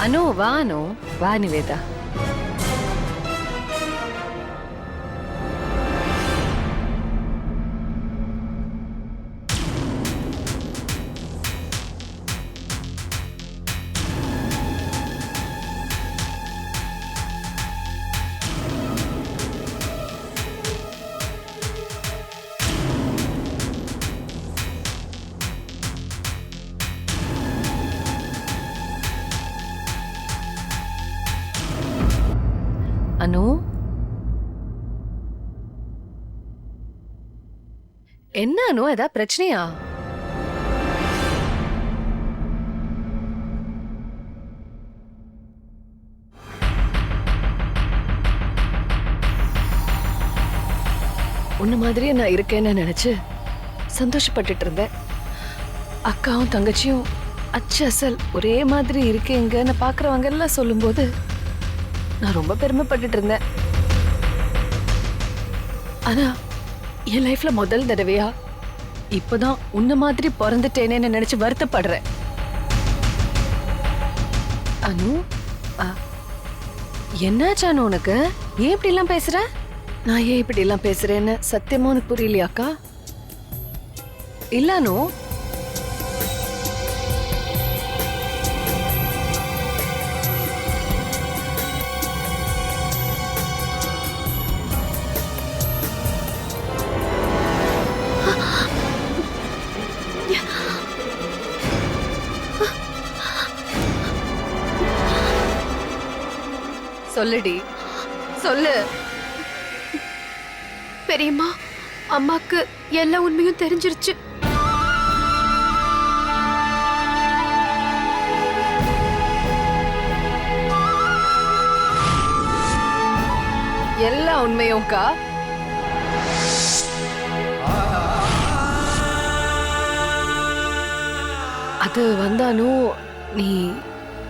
அனு வா நிவேதா. அனு, என்ன அனு, ஏதாவது பிரச்சனையா? உன்ன மாதிரியே நான் இருக்கேன்னு நினைச்சு சந்தோஷப்பட்டுட்டு இருந்தேன். அக்காவும் தங்கச்சியும் அச்சு அசல் ஒரே மாதிரி இருக்கேங்கன்னு பாக்குறவங்க எல்லாம் சொல்லும்போது நான் ரொம்ப பெருமைப்பட்டுட்டு இருந்தேன். ஆனா என் லைஃப்ல முதல் தடவையா இப்பதான் உன்ன மாதிரி பிறந்துட்டேனேன்னு நினைச்சு வருத்தப்படுறேன். அனு, என்னாச்சானு உனக்கு? ஏன் இப்படி எல்லாம் பேசுற? நான் ஏன் இப்படி எல்லாம் பேசுறேன்னு சத்தியமா உனக்கு புரியலையாக்கா? இல்ல அனு, சொல்லுடி, சொல்லு. பெரியம்மா, அம்மாக்கு எல்லா உண்மையும் தெரிஞ்சிருச்சு. எல்லா உண்மையும்க்கா? அது வந்தானு நீ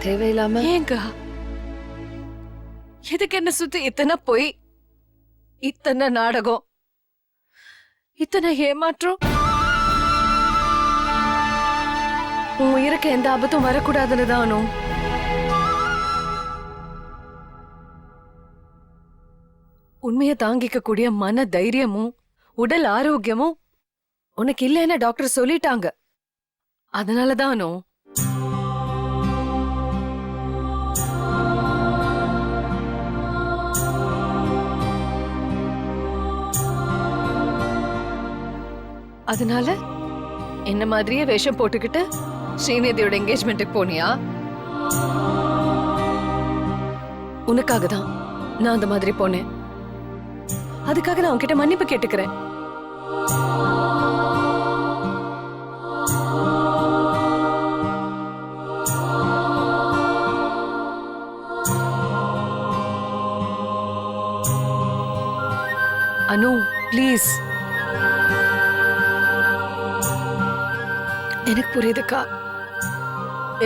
தேவையில்லாம ஏங்கா எதுக்கு என்ன சுத்தி இத்தனை பொய், இத்தனை நாடகம், இத்தனை ஏமாற்றம்? உன் உயிருக்கு எந்த ஆபத்தும் வரக்கூடாதுன்னு தானோ. உண்மையை தாங்கிக்க கூடிய மன தைரியமும் உடல் ஆரோக்கியமும் உனக்கு இல்லைன்னு டாக்டர் சொல்லிட்டாங்க. அதனாலதானோ அதனால என்ன மாதிரியே வேஷம் போட்டுக்கிட்டு ஸ்ரீநிதியோட என்கேஜ்மெண்ட்டுக்கு போனியா? உனக்காக தான் நான் அந்த மாதிரி போனேன். அதுக்காக நான் உன்கிட்ட மன்னிப்பு கேட்டுக்கிறேன். அனு, ப்ளீஸ். எனக்கு புரியுதுக்கா,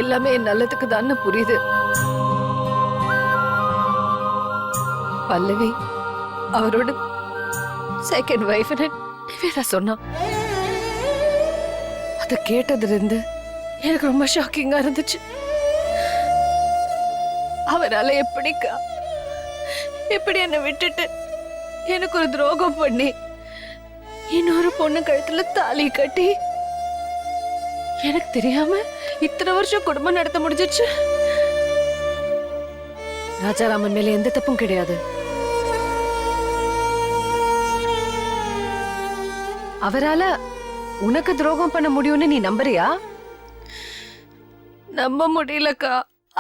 எல்லாமே என் நல்லதுக்கு தான் புரியுது. பல்லவி அவரோட செகண்ட் வைஃப் நிவேதா சொன்னா. அத கேட்டதுல இருந்து எனக்கு ரொம்ப ஷாக்கிங்கா இருந்துச்சு. அவரால எப்படி என்ன விட்டுட்டு எனக்கு ஒரு துரோகம் பண்ணி இன்னொரு பொண்ணு கழுத்துல தாலி கட்டி எனக்கு தெரியாம இத்தனை வருஷம் குடும்பம் நடத்த முடிஞ்சிச்சு. ராஜாராமன் மேல எந்த தப்பும் கிடையாது. அவரால உனக்கு துரோகம் பண்ண முடியும்னு நீ நம்புறியா? நம்ப முடியலக்கா.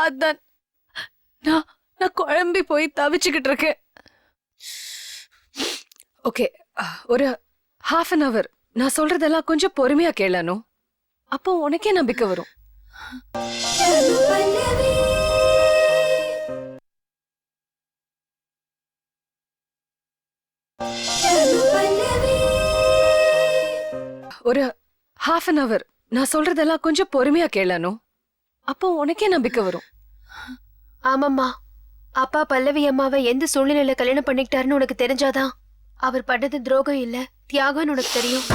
அதான் நான் குழம்பி போய் தவிச்சுக்கிட்டு இருக்கேன். ஓகே, ஒரு half an hour நான் சொல்றதெல்லாம் கொஞ்சம் பொறுமையா கேளணும். அப்போ உனக்கே நம்பிக்கை வரும். ஒரு half an hour நான் சொல்றதெல்லாம் கொஞ்சம் பொறுமையா கேளணும். அப்போ உனக்கே நம்பிக்கை வரும். ஆமாம்மா, அப்பா பல்லவி அம்மாவை எந்த சூழ்நிலையில கல்யாணம் பண்ணிக்கிட்டாருன்னு உனக்கு தெரிஞ்சாதான் அவர் பண்ணது துரோகம் இல்ல தியாகம்னு உனக்கு தெரியும்.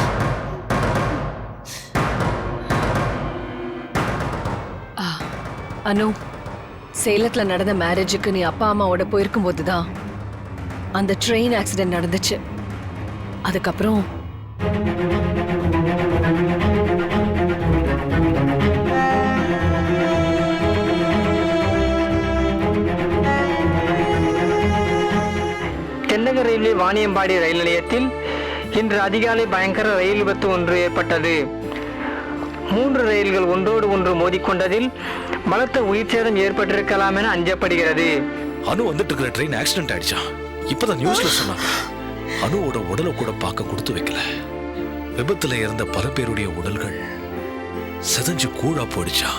அனு, சேலத்துல நடந்த மேரேஜுக்கு நீ அப்பா அம்மாவோட போயிருக்கும் போதுதான் அந்த ட்ரெயின் ஆக்சிடென்ட் நடந்துச்சு. அதுக்கப்புறம் தென்னக ரயில்வே வாணியம்பாடி ரயில் நிலையத்தில் இன்று அதிகாலை பயங்கர ரயில் விபத்து ஒன்று ஏற்பட்டது. 3 ரயில்கள் ஒன்றோடு ஒன்று மோதிக்கொண்டதில் பலத்த உயிர் சேதம் ஏற்பட்டிருக்கலாம் என அஞ்சப்படுகிறது. அனு வந்துட்டு இருக்கிற ட்ரெயின் ஆக்சிடென்ட் ஆயிடுச்சா? இப்பதான் நியூஸ்ல சொன்னாங்க. அனுவோட உடலை கூட பார்க்க கொடுத்து வைக்கல. விபத்துல இறந்த பல பேருடைய உடல்கள் செதஞ்சு கூழா போயிடுச்சா?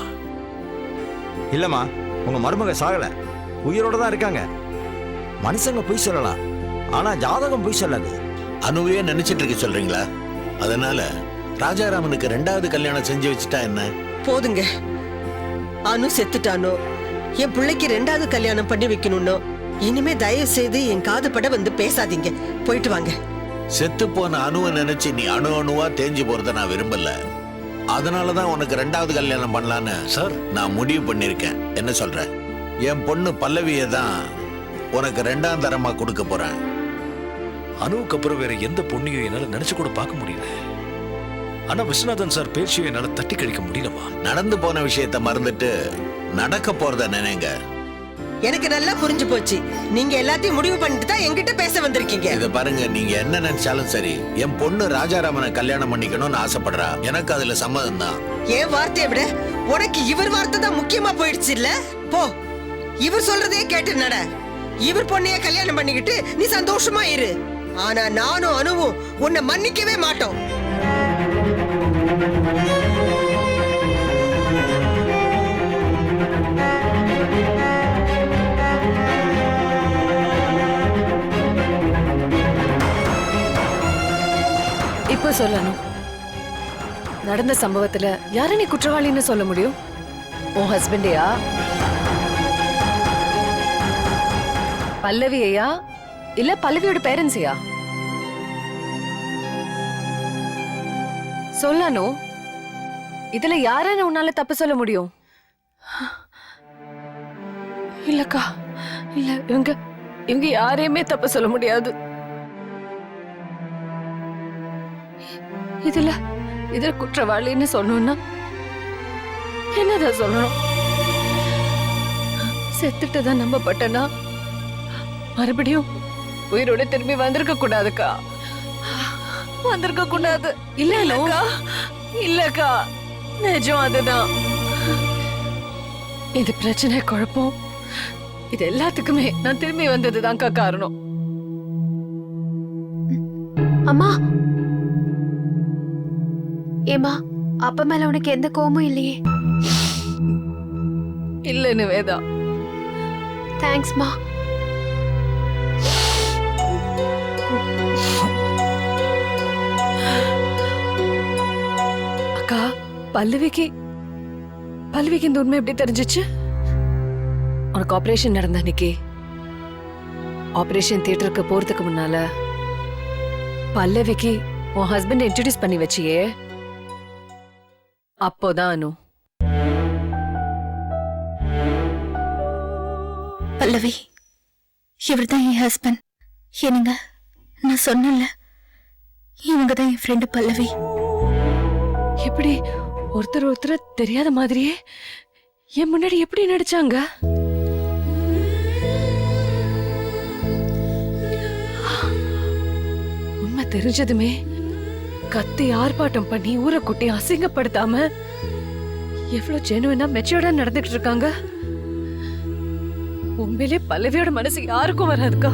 இல்லம்மா, உங்க மருமக சாகல, உயிரோட தான் இருக்காங்க. மனுஷங்க பொய் சொல்லலாம், ஆனா ஜாதகம் பொய் சொல்லாது. அனுவே நினைச்சிட்டு இருக்க சொல்றீங்களா? அதனால ராஜாராமனுக்கு 2வது கல்யாணம் செஞ்சு வச்சுட்டா என்ன? போதுங்க. அனு செத்துட்டானோ, என் பிள்ளைக்கு 2வது கல்யாணம் பண்ணி வைக்கணும்னோ இனிமே தயவு செய்து என் காது பட வந்து பேசாதீங்க. போயிட்டு வாங்க. செத்து போன அணுவை நினைச்சு நீ அணுவா தேஞ்சு போறத நான் விரும்பல. அதனாலதான் உனக்கு 2வது கல்யாணம் பண்ணலான்னு சார் நான் முடிவு பண்ணிருக்கேன். என்ன சொல்ற? என் பொண்ணு பல்லவியை தான் உனக்கு 2ஆம் தரமா கொடுக்க போறேன். அனுவுக்கு அப்புறம் வேற எந்த பொண்ணையும் என்னால நினைச்சு கூட பார்க்க முடியல. ஆனா விஸ்வநாதன் சார் பேச்சையும் என்னால தட்டி கழிக்க முடியலமா. நடந்து போன விஷயத்த மறந்துட்டு நடக்க போறத நினைங்க. எனக்கு நல்லா புரிஞ்சு போச்சு. நீங்க எல்லாத்தையும் முடிவு பண்ணிட்டு தான் என்கிட்ட பேச வந்திருக்கீங்க. இத பாருங்க, நீங்க என்ன நினைச்சாலும் சரி, என் பொண்ணு ராஜாராமனை கல்யாணம் பண்ணிக்கணும்னு ஆசைப்படுறா. எனக்கு அதுல சம்மதம் தான். என் வார்த்தையை விட உனக்கு இவர் வார்த்தை தான் முக்கியமா போயிடுச்சு இல்ல? போ, இவர் சொல்றதே கேட்டு நட. இவர் பொண்ணைய கல்யாணம் பண்ணிக்கிட்டு நீ சந்தோஷமா இரு. ஆனா நானும் அனுவும் உன்னை மன்னிக்கவே மாட்டோம். இப்ப சொல்லணும், நடந்த சம்பவத்துல யார நீ குற்றவாளின்னு சொல்ல முடியும்? உன் ஹஸ்பண்டையா, பல்லவியையா, இல்ல பல்லவியோட பேரண்ட்ஸையா? சொல்லணும். இதுல யாரன்னு உன்னால தப்பு சொல்ல முடியும்? இல்லக்கா, இல்ல, இவங்க யாரையுமே தப்பு சொல்ல முடியாது. இதுல குற்றவாளின்னு சொன்னோம்னா என்னதான் சொல்லணும்? செத்துட்டுதான் நம்பப்பட்டனா மறுபடியும் உயிரோட திரும்பி வந்திருக்க கூடாதுக்கா. வந்திருக்க கூடாது. இல்லக்கா, நிஜம் அதுதான். இது பிரச்சனை, குழப்பம், இது எல்லாத்துக்குமே நான் திரும்பி வந்ததுதான்க்கா காரணம். அம்மா, ஏமா, அப்பா மேல உனக்கு எந்த கோபமும் இல்லையே? இல்ல நிவேதா. தேங்க்ஸ்மா. அக்கா, பல்லவிக்கு இந்த உண்மை எப்படி தெரிஞ்சிச்சு? உனக்கு ஆபரேஷன் நடந்த அன்னைக்கு ஆபரேஷன் தியேட்டருக்கு போறதுக்கு முன்னால பல்லவிக்கு உன் ஹஸ்பண்ட் இன்ட்ரோடியூஸ் பண்ணி வச்சியே, அப்போதான் அனு. பல்லவி, இவர்தான் என் ஹஸ்பண்ட். என்னங்க, நான் சொன்னல, இவங்க தான் என் ஃப்ரெண்டு பல்லவி. எப்படி ஒருத்தர் தெரியாத மாதிரியே என் முன்னாடி எப்படி நடிச்சாங்க? உண்மை தெரிஞ்சதுமே கத்தி ஆர்ப்பாட்டம் பண்ணி ஊரை கூட்டி அசிங்கப்படுத்தாம எவ்வளவு ஜெனுவினா மெச்சூர்டா நடந்துட்டு இருக்காங்க. உண்மையிலே பல்லவியோட மனசு யாருக்கும் வராதுக்கா.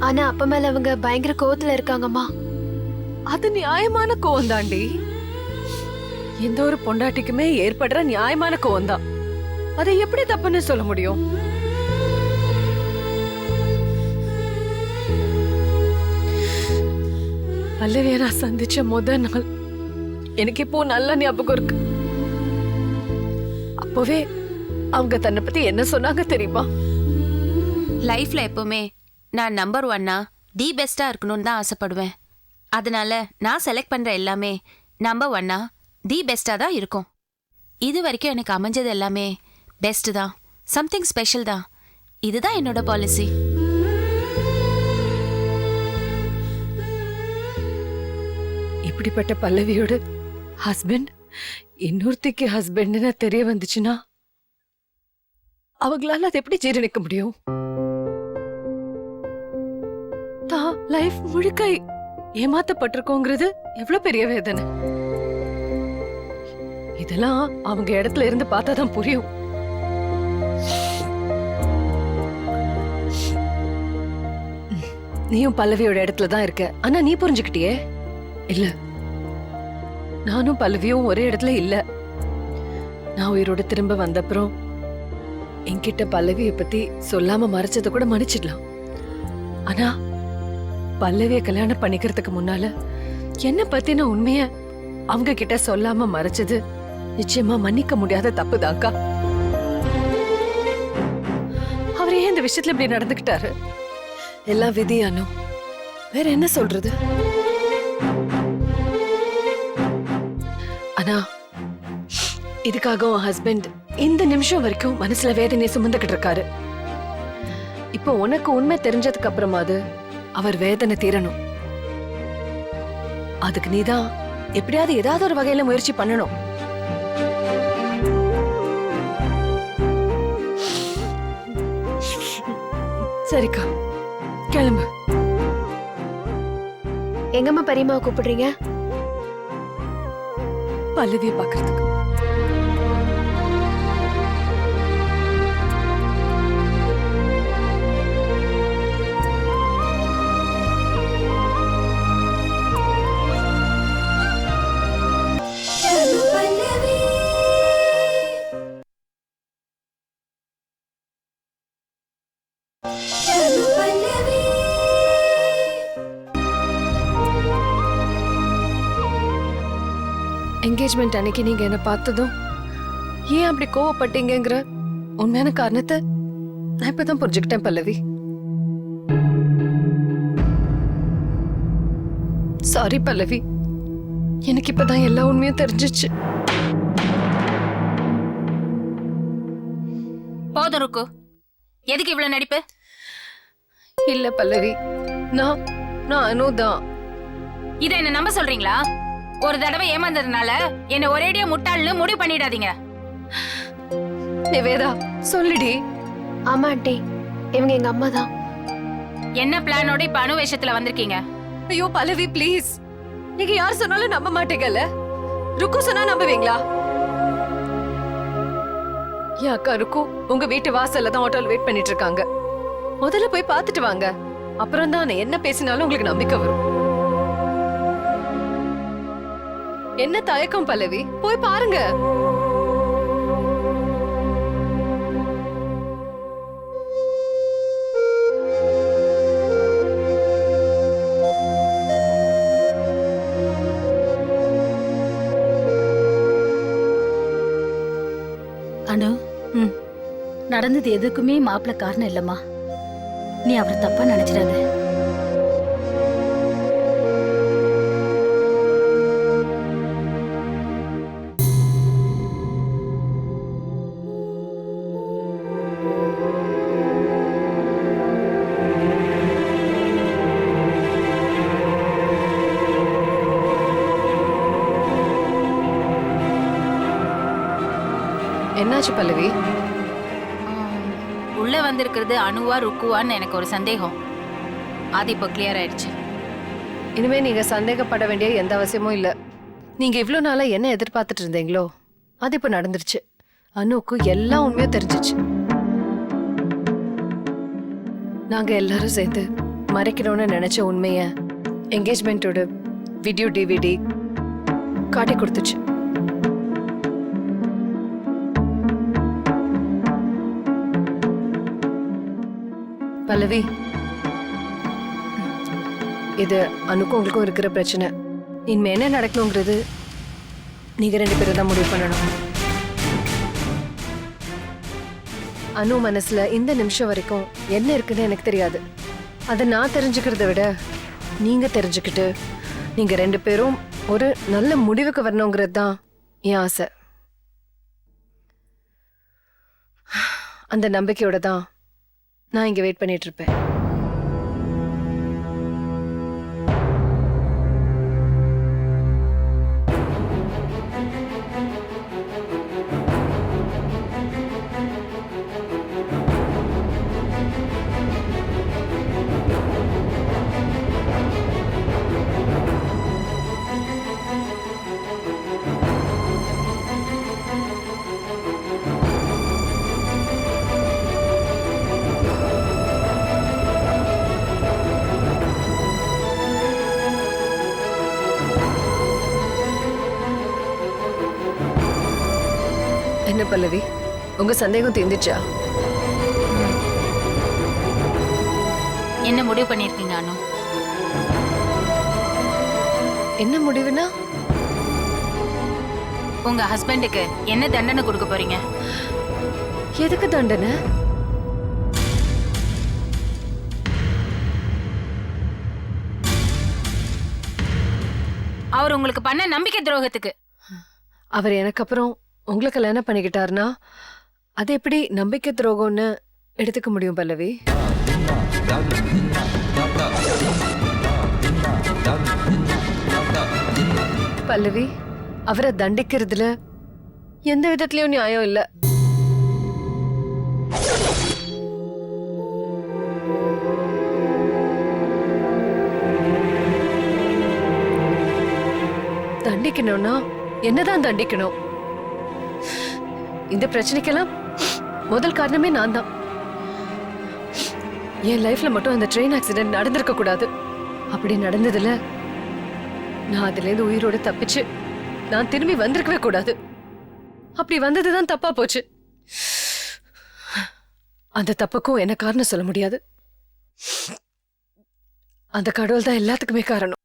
ஆனா அப்பா மேல அவங்க பயங்கர கோவத்துல இருக்காங்கம்மா. அது நியாயமான கோவம் தாண்டி. எந்த ஒரு பொண்டாட்டிக்குமே ஏற்படுற நியாயமான கோவம் தான். அதை எப்படி தப்புன்னு சொல்ல முடியும்? பல்லவியை நான் சந்திச்ச முதல் நாள் எனக்கு இப்போ நல்ல ஞாபகம் இருக்கு. அப்பவே அவங்க தன்னை பத்தி என்ன சொன்னாங்க தெரியுமா? லைஃப்ல எப்பவுமே நான் நம்பர் 1 தி பெஸ்டா இருக்கணும்னு தான் ஆசைப்படுவேன். அதனால நான் செலக்ட் பண்ற எல்லாமே நம்பர் 1 தி பெஸ்டா தான் இருக்கும். இது வரைக்கும் எனக்கு அமைஞ்சது எல்லாமே பெஸ்ட் தான், சம்திங் ஸ்பெஷல் தான். இதுதான் என்னோட பாலிசி. இப்படிப்பட்ட பல்லவியோட ஹஸ்பண்ட் இன்னொருத்திக்கு ஹஸ்பண்ட்னு தெரிய வந்துச்சுன்னா அவங்களால அதை எப்படி ஜீரணிக்க முடியும்? தான் லைஃப் முழுக்க ஏமாத்தப்பட்டிருக்கோங்கிறது எவ்வளவு பெரிய வேதனை. இதெல்லாம் அவங்க இடத்துல இருந்து பார்த்தாதான் புரியும். நீயும் பல்லவியோட இடத்துல தான் இருக்க, ஆனா நீ புரிஞ்சுக்கிட்டியே இல்ல. நானும் பல்லவியும் ஒரே இடத்துல இல்ல. நான் உயிரோட திரும்ப வந்தப்புறம் என்கிட்ட பல்லவியை பத்தி சொல்லாம மறைச்சதை கூட மன்னிச்சிடலாம். ஆனா பல்லவிய கல்யாணம் பண்ணிக்கிறதுக்கு முன்னால என்ன பத்தின உண்மைய அவங்க கிட்ட சொல்லாம மறைச்சது நிச்சயமா மன்னிக்க முடியாத தப்புதாக்கா. அவர் ஏன் இந்த விஷயத்துல இப்படி நடந்துக்கிட்டாரு? எல்லாம் விதி அனு, வேற என்ன சொல்றது? ஆனா இதுக்காக உன் ஹஸ்பண்ட் இந்த நிமிஷம் வரைக்கும் மனசுல வேதனையை சுமந்துகிட்டு இருக்காரு. இப்போ உனக்கு உண்மை தெரிஞ்சதுக்கு அப்புறமாவது அவர் வேதனை தீரணும். அதுக்கு நீதான் எப்படியாவது ஏதாவது ஒரு வகையில முயற்சி பண்ணணும். சரிக்கா, கிளம்பு. எங்கம்மா பெரியம்மாவை கூப்பிடுறீங்க? பல்லவியை பாக்குறதுக்கு. என்கேஜ்மெண்ட் அன்னைக்கு நீங்க என்ன பார்த்ததும் ஏன் அப்படி கோவப்பட்டீங்கிற உண்மையான காரணத்தை நான் இப்பதான் புரிஞ்சுக்கிட்டேன் பல்லவி. சாரி பல்லவி, எனக்கு இப்பதான் எல்லா உண்மையும் தெரிஞ்சிச்சு. போதும் ருக்கு, எதுக்கு இவ்வளவு நடிப்பு? இல்ல பல்லவி, நான் அனுதான். இத என்ன நம்ப சொல்றீங்களா? ஒரு தடவை ஏமாந்ததுனால என்ன ஒரேடியா முட்டாள்னு முடிவு பண்ணிடாதீங்க. நிவேதா சொல்லுடி. ஆமா ஆண்டி, இவங்க எங்க அம்மா தான். என்ன பிளானோட இப்ப அணு வேஷத்துல வந்திருக்கீங்க? ஐயோ பல்லவி ப்ளீஸ், நீங்க யார் சொன்னாலும் நம்ப மாட்டீங்கல்ல. ருக்கு சொன்னா நம்புவீங்களா? என் அக்கா ருக்கு உங்க வீட்டு வாசல்ல தான் ஆட்டோல வெயிட் பண்ணிட்டு இருக்காங்க. முதல்ல போய் பார்த்துட்டு வாங்க, அப்புறம் தான் என்ன பேசினாலும் உங்களுக்கு நம்பிக்கை வரும். என்ன தயக்கம் பல்லவி, போய் பாருங்க. அனு, நடந்தது எதுக்குமே மாப்பிள்ள காரணம் இல்லம்மா. நீ அவரை தப்பா நினைச்சிடாத. என்னாச்சு பல்லவி? உள்ள வந்திருக்கிறது அணுவா ருக்குவான்னு எனக்கு ஒரு சந்தேகம். அது இப்போ கிளியர் ஆயிடுச்சு. இனிமே நீங்க சந்தேகப்பட வேண்டிய எந்த அவசியமும் இல்ல. நீங்க இவ்வளவு நாளா என்ன எதிர்பார்த்துட்டு இருந்தீங்களோ அது இப்ப நடந்துருச்சு. அனுக்கு எல்லா உண்மையும் தெரிஞ்சிச்சு. நாங்க எல்லாரும் சேர்ந்து மறைக்கணும்னு நினைச்ச உண்மைய என்கேஜ்மெண்டோட வீடியோ டிவிடி காட்டி கொடுத்துச்சு. பல்லவி, இது அனுக்கும் உங்களுக்கும் இருக்கிற பிரச்சனை. இனிமே என்ன நடக்கணுங்கிறது நீங்க 2 பேரும் தான் முடிவு பண்ணணும். அனு மனசுல இந்த நிமிஷம் வரைக்கும் என்ன இருக்குன்னு எனக்கு தெரியாது. அதை நான் தெரிஞ்சுக்கிறத விட நீங்க தெரிஞ்சுக்கிட்டு நீங்க 2 பேரும் ஒரு நல்ல முடிவுக்கு வரணுங்கிறது தான் என் ஆசை. அந்த நம்பிக்கையோட தான் நான் இங்க வெயிட் பண்ணிட்டு இருப்பேன். என்ன பல்லவி, உங்க சந்தேகம் தீர்ந்துச்சா? என்ன முடிவு பண்ணிருக்கீங்க அனு? என்ன முடிவுனா? உங்க ஹஸ்பண்டுக்கு என்ன தண்டனை கொடுக்க போறீங்க? எதுக்கு தண்டனை? அவர் உங்களுக்கு பண்ண நம்பிக்கை துரோகத்துக்கு. அவர் எனக்கு அப்புறம் உங்களை கல்யாணம் பண்ணிக்கிட்டாருன்னா அது எப்படி நம்பிக்கை துரோகம்னு எடுத்துக்க முடியும் பல்லவி? பல்லவி, அவரை தண்டிக்கிறதுல எந்த விதத்திலயும் நியாயம் இல்ல. தண்டிக்கணும்னா என்னதான் தண்டிக்கணும்? இந்த பிரச்சனைக்கெல்லாம் முதல் காரணமே நான் தான். என் லைஃப்ல மட்டும் அந்த ட்ரெயின் ஆக்சிடென்ட் நடந்திருக்க கூடாது. அப்படி நடந்ததுல நான் அதுல இருந்து உயிரோட தப்பிச்சு நான் திரும்பி வந்திருக்கவே கூடாது. அப்படி வந்ததுதான் தப்பா போச்சு. அந்த தப்புக்கும் என்ன காரணம் சொல்ல முடியாது. அந்த கடவுள் தான் எல்லாத்துக்குமே காரணம்.